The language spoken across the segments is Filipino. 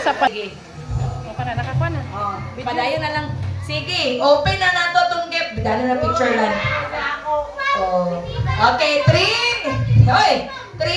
Sa pa. Sige. O ka na, nakakuha na. Oh, padayon na lang. Sige, open na nato itong gift. Bigyan na picture lang. Oh. Okay, 3. Hoy! 3,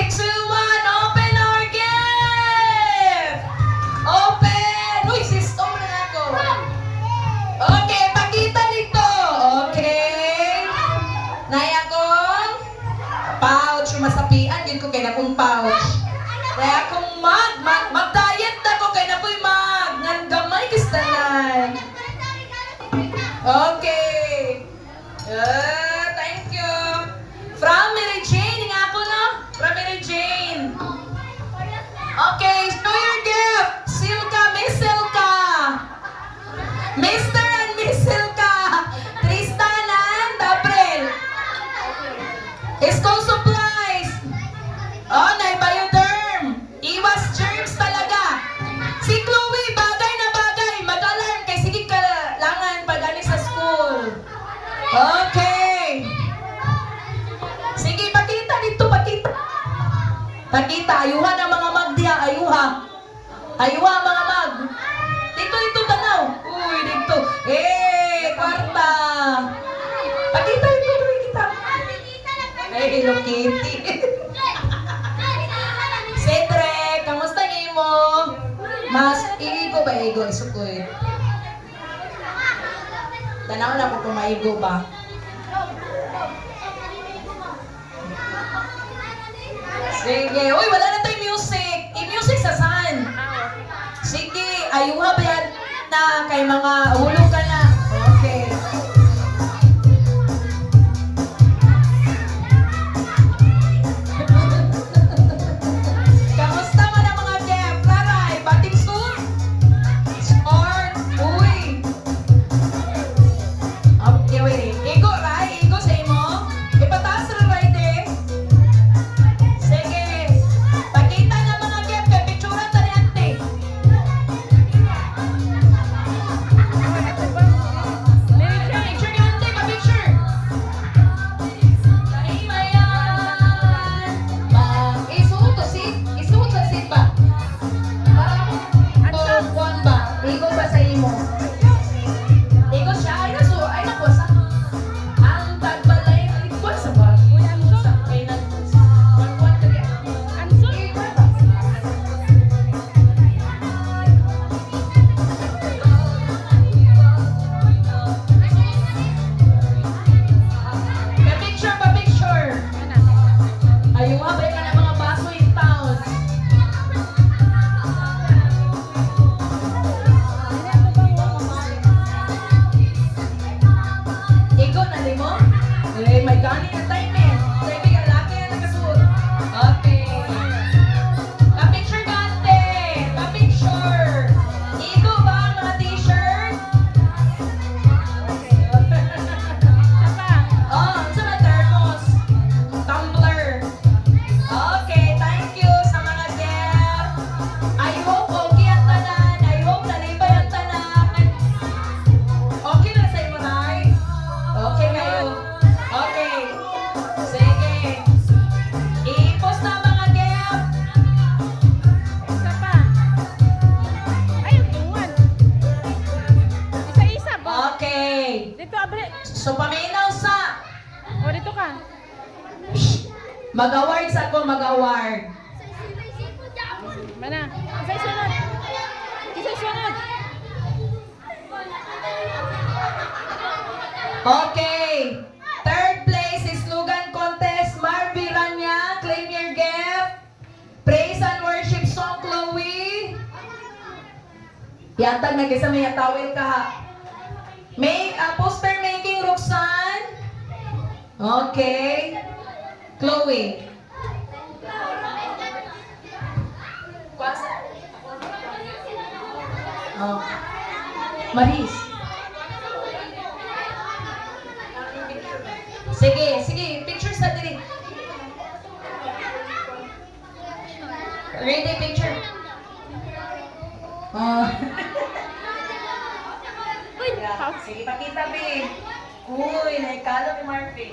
2, 1. Open our gift! Open! Uy, system na ako. Okay, pakita dito. Okay. Naya akong pouch. Masapian, yun ko kay na kong pouch. Kaya akong mag-diet na ko kay na ko'y mag. Nanggamay kistanan. Okay. Thank you. From Mary Jane, nga ako no? From Mary Jane. Okay, show your gift. Silka, Miss Silka. Mr. and Miss Silka. Tristan and April. School supplies. Oh, Bioderm. Iwas germs talaga. Si Chloe, bagay na bagay. Mag-alarm kay sige kailangan pag-ani sa school. Okay. Sige, pakita dito, pakita. Pakita, ayuha ng mga mag diya, ayuha. Ayuha mga mag. Dito, tanaw. Uy, dito. Kwarta. Pakita, kita. Hello Kitty. Cedric, kamusta ngayon mo? Mas, iigo ba? Igo, isukoy. Tanaw na po kung maigo ba. Sige. Uy, wala na tayong music. I-music sa saan? Sige, ayuha ba yan na kay mga hulog ka na? Okay. Kamusta man ang mga Jeff? Laray, bating suit? Sport? Uy. Okay, wait. Igo, Ray. Igo sa imo. Ipataas na, Ray, de. Sige. Pakita na mga Jeff. Kaya picturean ta ni ante. Picture ni ante. Pa-picture. Isuot to sit. Isuot sa sit ba? Para mo. Kuwan ba? Igo ba sa imo? Igo siya. Ay naku sa. Ang tagbalay. Ikuan sa ba? Sa kay nag. Kuwan ka diya. Ikuan ba? Pa-picture. Ayun nga ba ka na mga baso in town? Ikaw na di mo? May gani na time eh. Sabi ka, laki na nakasuot. Okay. Pa-picture ka ante. Pa-picture. Ikaw ba ang mga t-shirt? Oh, sa mga thermos. Tumbler. Okay, thank you sa mga guests. I hope okay ang tanan. I hope nalibay ang tanan. Okay na sa imo, Nay? Okay kayo? Okay. Sige. I-post na mga guests. Isa pa. Ay, yung tungan. Isa-isa ba? Okay. Dito, abre. So, paminaw sa... O, dito ka. Mag-awards ako, mag-award. Mana? Isa-sunod. Isa-sunod. Okay. Third place is Slogan Contest. Marvy Rania, claim your gift. Praise and worship song, Chloe. Yatag na kisa may tawil ka ha. Make a poster making, Roxanne. Okay. Chloe. Oh. Maris. Sige, picture sa diri. Ready, picture. Oh. Uy, Yeah. Sige, pakita, babe. Uy, naikalo ni Marvin.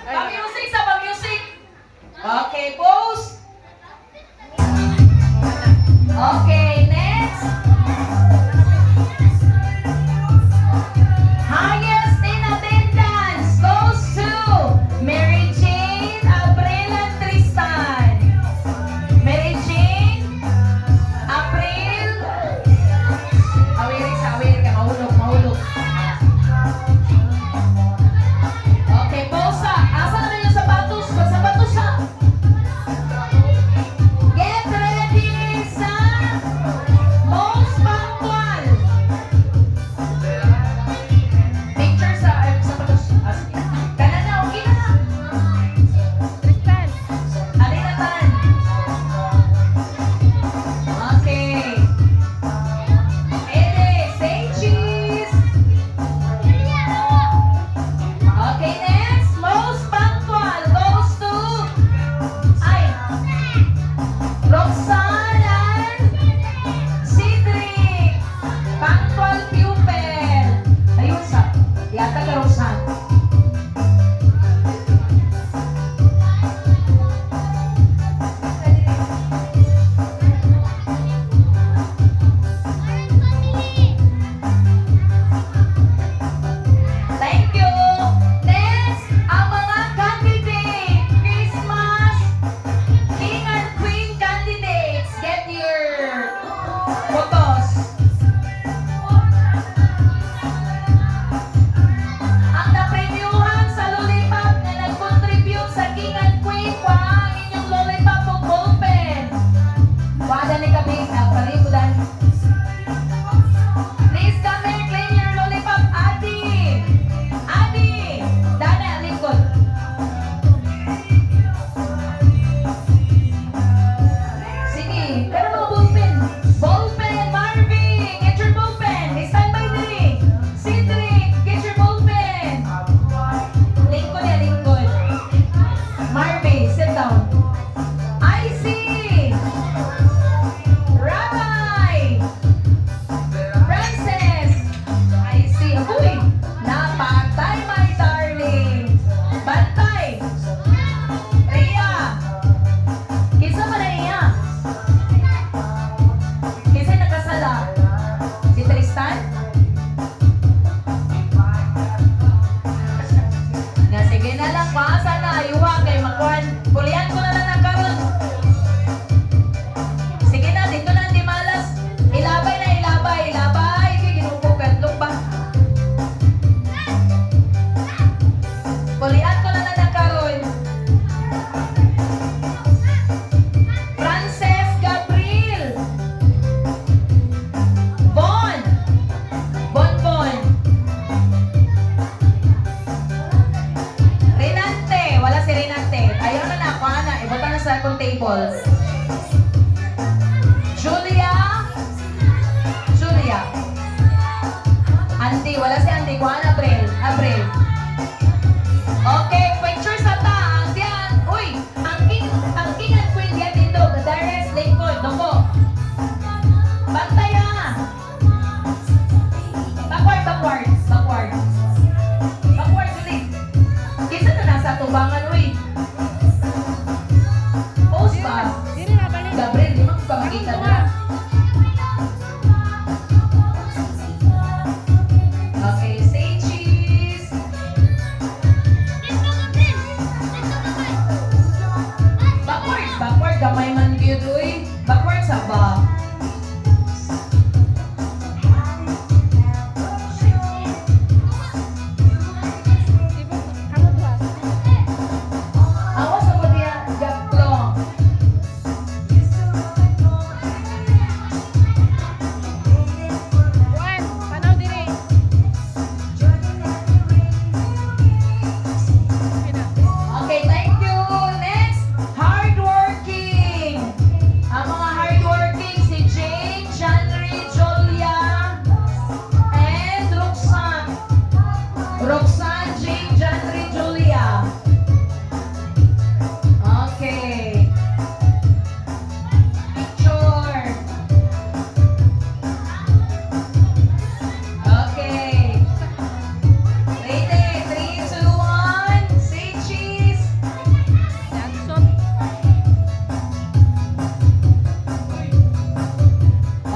Pa-music sa pa-music. Okay, pose. Okay, next. Highest in attendance goes to Mary Jane, Abril, and Tristan. Mary Jane, April. Awir ka, mahulog. Okay, Posa. Asa naman yung sapatos? Sapatos ha? Get ready sa most punctual. Picture sa sapatos. Kanan na, okay na. Tristan. Alinatan. Okay. Ede, say cheese. Okay, next. Most punctual goes to Roxanne and Cedric. Punctual pupil. Ayun sa. Yata ka Roxanne. Thank you. Next, ang mga candidate. Christmas King and Queen candidates. Get your photos. Ang napremyuhan sa lollipop na nag-contribute sa King and Queen, kuha ang inyong lollipop o ballpen. Wada ni kami, palikudan. Please come here, claim your lollipop, Adi. Adi, Dana, likod. Sige, pero mga ballpen. Ballpen, Marvin, get your ballpen. Stand by diri. Cedric, get your ballpen. Lingkod ya, lingkod. Marvin, sit down. Icy. Rabbi. Frances. Icy. Uy, napatay, my darling. Bantay. Ria. Kisa man na iya? Kisa nakasala? Si Tristan? Nga, sige na lang, paasa na, ayuha kay Makuan. Kulian ko na lang ang karon. Sige na, dito na di malas. Ilabay na, ilabay. Sige, ginupugan. Look ba? Kulian ko na lang ang karon. Frances Gabriel. Bon. Renante. Wala si Renante. Ayaw na na. Kuha na. Ibota na sa akong tables. Julia. Andy. Wala si Andy. Kuha na. April. Okay. Picture sa taas. Yan. Uy. Ang king and queen yan dito. Dares, lingkod. Doko. Bantay ha. Backward ulit. Kisa na nasa tubangan, uy. Post ba? Dili na balik. Gabriel, di mo ka makita na. Okay, say cheese. Backward, gamay man yun, uy. Backward sa ba? Ibo, kamu dua. Awas ako niya, Jack Long.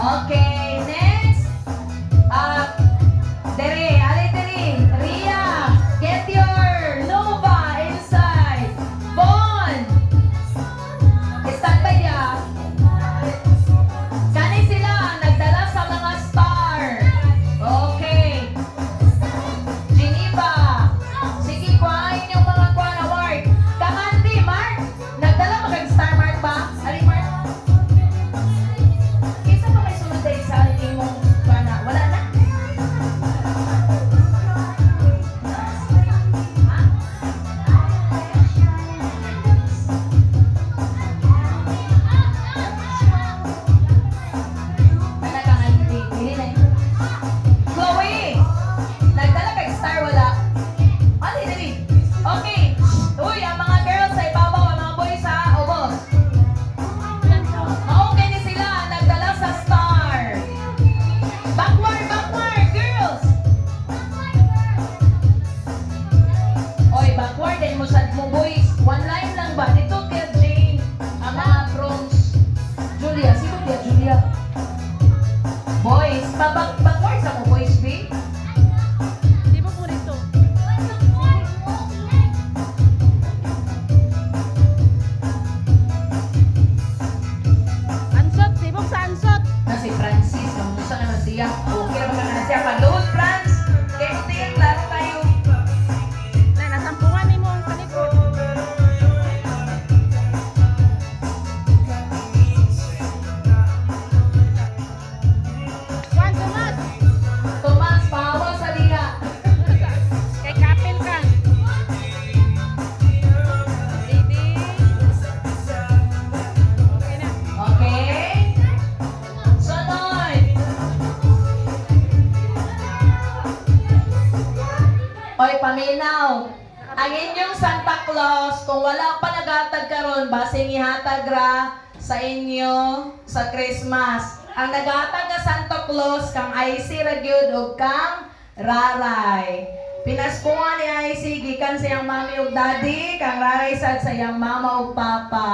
Okay, next. Dere, ali dere. Ria, get your Nova inside. Bon. Stand by ya. Kani sila nagdala sa mga star. Okay. Geneva. Sige, kuhain yung mga kuha na Mark. Kamandi, Mark. Nagdala mo kag star Mark ba? Ali, Mark. Kisa pa may sunod na isa imong kuha na. Wala na. Wala ka nga hindi. Hindi na. Chloe! Nagdala kag star wala. Ali, dali. Okay. Uy, ang mga girls sa ibabaw, ang mga boys sa ubos. Okay ni sila. Nagdala sa star. Backward, girls. Oy, backward din mo sa mo boys. One line lang ba? Dito kay Jane. Ang mga bronze. Julia, sino kaya Julia? Boys, backward sa mo boys, B. Sibok mo rito. Ansot, sibok sa ansot. Na si Francis, kamusta naman siya? Okay naman na siya. Pag-load, Franz. Kesting, laro tayo. Na, nasampungan ni mo ang palikod. Juan, Tomas. Tomas, pahawa sa liha. Kay Kapil ka. Lady. Okay na. Okay? Sunod. Oy, paminaw. Ang inyong Santa Claus, kung wala pa naghatag karon, basing ihatag ra sa inyo sa Christmas. Ang naghatag nga Santa Claus, kang IC ra gyud ug kang Raray. Pinaskuhan ni IC gikan sa iyang mami ug daddy, kang Raray sad sa iyang mama ug papa.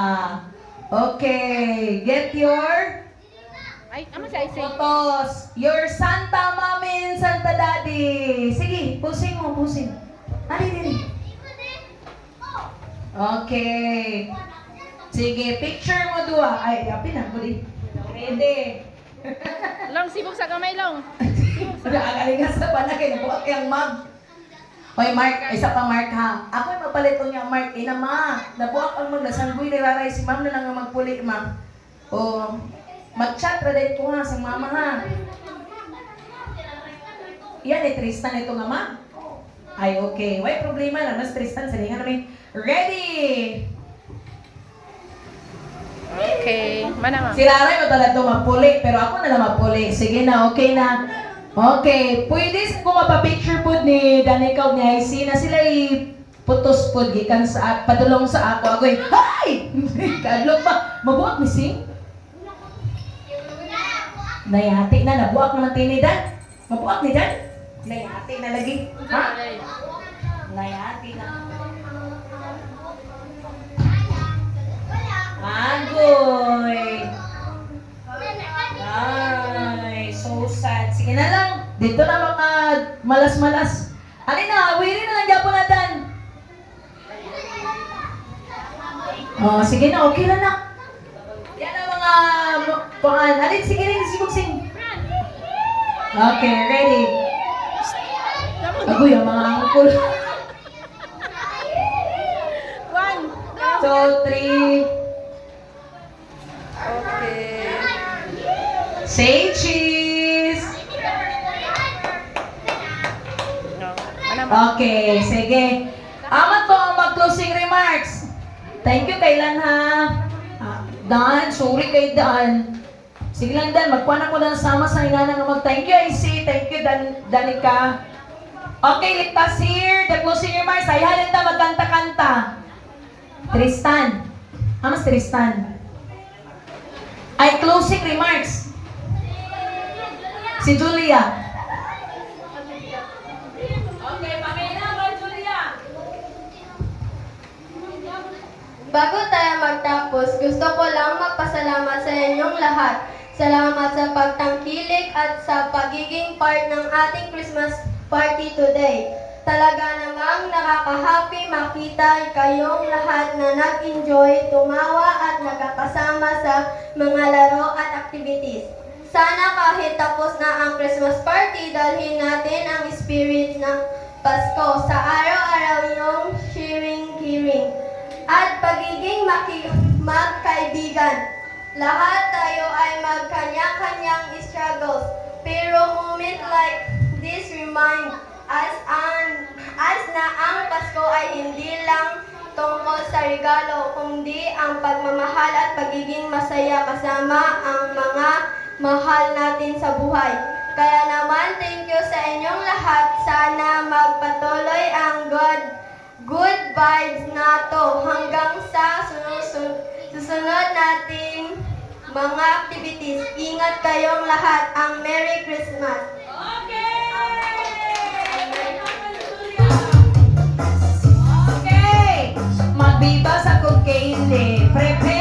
Okay, get your Ay, ama siya isay. photos. Your Santa Mommy and Santa Daddy. Sige, pusing mo, pusing. Ali, dili. Okay. Sige, picture mo dua. Ay, apin na, budi. Ready. Long, sibok sa kamay, long. Nakagaling ka sa panakay. Nabuhat kayang mag. Hoy, Mark. Isa pa, Mark, ha? Ako'y mapalit ko niya, Mark. Ina, ma. Nabuhat ang mag. Nasanggoy ni Raray. Si ma'am na lang ang magpuli, ma. O, mag-chat ra din ko ha sa mama ha. Yan eh, Tristan ito nga ma. Ay, okay. Why problema na? Mas Tristan, salingan namin. Ready! Okay. Mana, Si Raray mo talaga magpuli, pero ako na lang magpuli. Sige na, okay na. Okay, pwede ko mapapicture po ni Danikaw niya. Si na sila putos po, gikan sa padulong sa ako. Agoy, hay! Kadlong pa. Mabuhat ni Sing? Nayati na, nabuak naman tinidan. Mabuak ni Dan? Nayati na lagi. Ha? Nayati na. Agoy. Ay, so sad. Sige na lang. Dito na mga malas-malas. Alin na, wili na lang Japo na Dan. Oh, sige na, okay na na. Yan ang mga pangan. Alin, sige rin, sing. Okay, ready. Agoy, ang mga angkol. 1, 2, 3. Okay. Say cheese. No. Mana, Okay, sige. Amat ko ang mag-closing remarks. Thank you kay Lan ha. Dan, sorry kay Dan. Sige lang Dan, magkuhan ako lang sama sa inana nga mag-thank you IC, thank you Danica. Okay, ligtas here, the closing remarks. Ay, halin ta magkanta-kanta. Tristan. Amas Tristan. Ay, closing remarks. Si Julia. Okay, Pamela, ba Julia? Bago tayo magtapos, gusto ko lang magpasalamat sa inyong lahat Salamat sa pagtangkilik at sa pagiging part ng ating Christmas party today. Talaga namang nakaka-happy makita kayong lahat na nag-enjoy, tumawa at nagkakasama sa mga laro at activities. Sana kahit tapos na ang Christmas party, dalhin natin ang spirit ng Pasko sa araw-araw yung sharing, caring, at pagiging magkaibigan. Lahat tayo ay magkanya-kanyang struggles, pero moment like this remind us na ang Pasko ay hindi lang tungkol sa regalo, kundi ang pagmamahal at pagiging masaya kasama ang mga mahal natin sa buhay. Kaya naman, thank you sa inyong lahat. Sana magpatuloy ang good vibes na to hanggang sa susunod nating mga activities. Ingat kayong lahat. Ang Merry Christmas! Okay! Magbibas ako kay hindi. Prepare